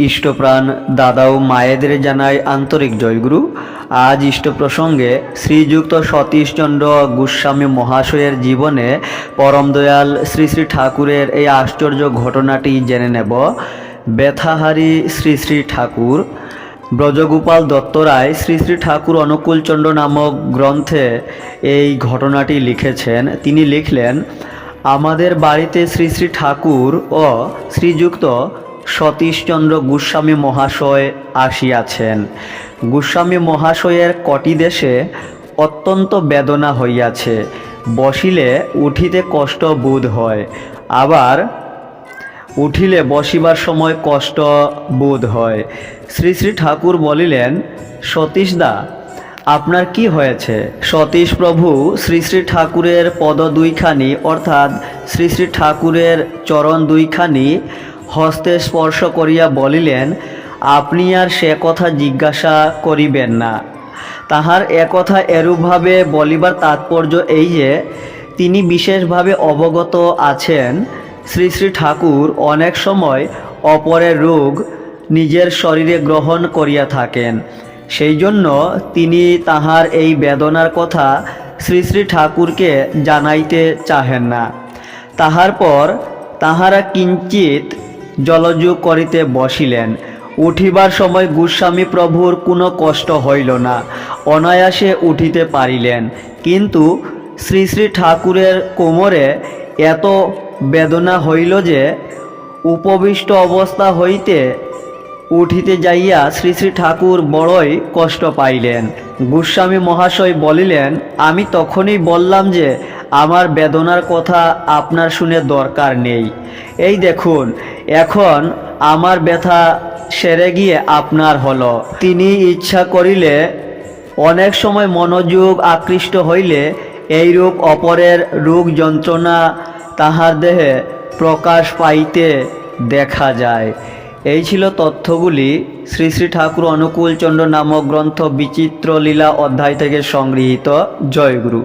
ইষ্টপ্রাণ দাদা ও মায়েদের জানাই আন্তরিক জয়গুরু। আজ ইষ্ট প্রসঙ্গে শ্রীযুক্ত সতীশচন্দ্র গোস্বামী মহাশয়ের জীবনে পরম দয়াল শ্রী শ্রী ঠাকুরের এই আশ্চর্য ঘটনাটি জেনে নেব। ব্যথাহারী শ্রী শ্রী ঠাকুর ব্রজগোপাল দত্ত রায় শ্রী শ্রী ঠাকুর অনুকূলচন্দ্র নামক গ্রন্থে এই ঘটনাটি লিখেছেন। তিনি লিখলেন, আমাদের বাড়িতে শ্রী শ্রী ঠাকুর ও শ্রীযুক্ত সতীশচন্দ্র গোস্বামী মহাশয় আসিয়াছেন। গোস্বামী মহাশয়ের কটি দেশে অত্যন্ত বেদনা হইয়াছে, বসিলে উঠিতে কষ্ট বোধ হয়, আবার উঠিলে বসিবার সময় কষ্ট বোধ হয়। শ্রী শ্রী ঠাকুর বলিলেন, সতীশদা, আপনার কি হয়েছে? সতীশ প্রভু শ্রী শ্রী ঠাকুরের পদ দুইখানি অর্থাৎ শ্রী শ্রী ঠাকুরের চরণ দুইখানি হস্তে স্পর্শ করিয়া বলিলেন, আপনি আর সে কথা জিজ্ঞাসা করিবেন না। তাহার একথা এরূপভাবে বলিবার তাৎপর্য এই যে, তিনি বিশেষভাবে অবগত আছেন শ্রী শ্রী ঠাকুর অনেক সময় অপরের রোগ নিজের শরীরে গ্রহণ করিয়া থাকেন। সেই জন্য তিনি তাহার এই বেদনার কথা শ্রী শ্রী ঠাকুরকে জানাইতে চাহেন না। তাহার পর তাহারা কিঞ্চিত জলযোগ করিতে বসিলেন। উঠিবার সময় গোস্বামী প্রভুর কোনো কষ্ট হইল না, অনায়াসে উঠিতে পারিলেন। কিন্তু শ্রী শ্রী ঠাকুরের কোমরে এত বেদনা হইল যে উপবিষ্ট অবস্থা হইতে উঠিতে যাইয়া শ্রী শ্রী ঠাকুর বড়ই কষ্ট পাইলেন। গোস্বামী মহাশয় বলিলেন, আমি তখনই বললাম যে আমার বেদনার কথা আপনার শুনে দরকার নেই। এই দেখুন, এখন আমার ব্যথা সেরে গিয়ে আপনার হলো। তিনি ইচ্ছা করিলে অনেক সময় মনোযোগ আকৃষ্ট হইলে এইরূপ অপরের রোগ যন্ত্রণা তাহার দেহে প্রকাশ পাইতে দেখা যায়। এই ছিল তথ্যগুলি শ্রী শ্রী ঠাকুর অনুকূলচন্দ্র নামক গ্রন্থ বিচিত্র লীলা অধ্যায় থেকে সংগৃহীত। জয়গুরু।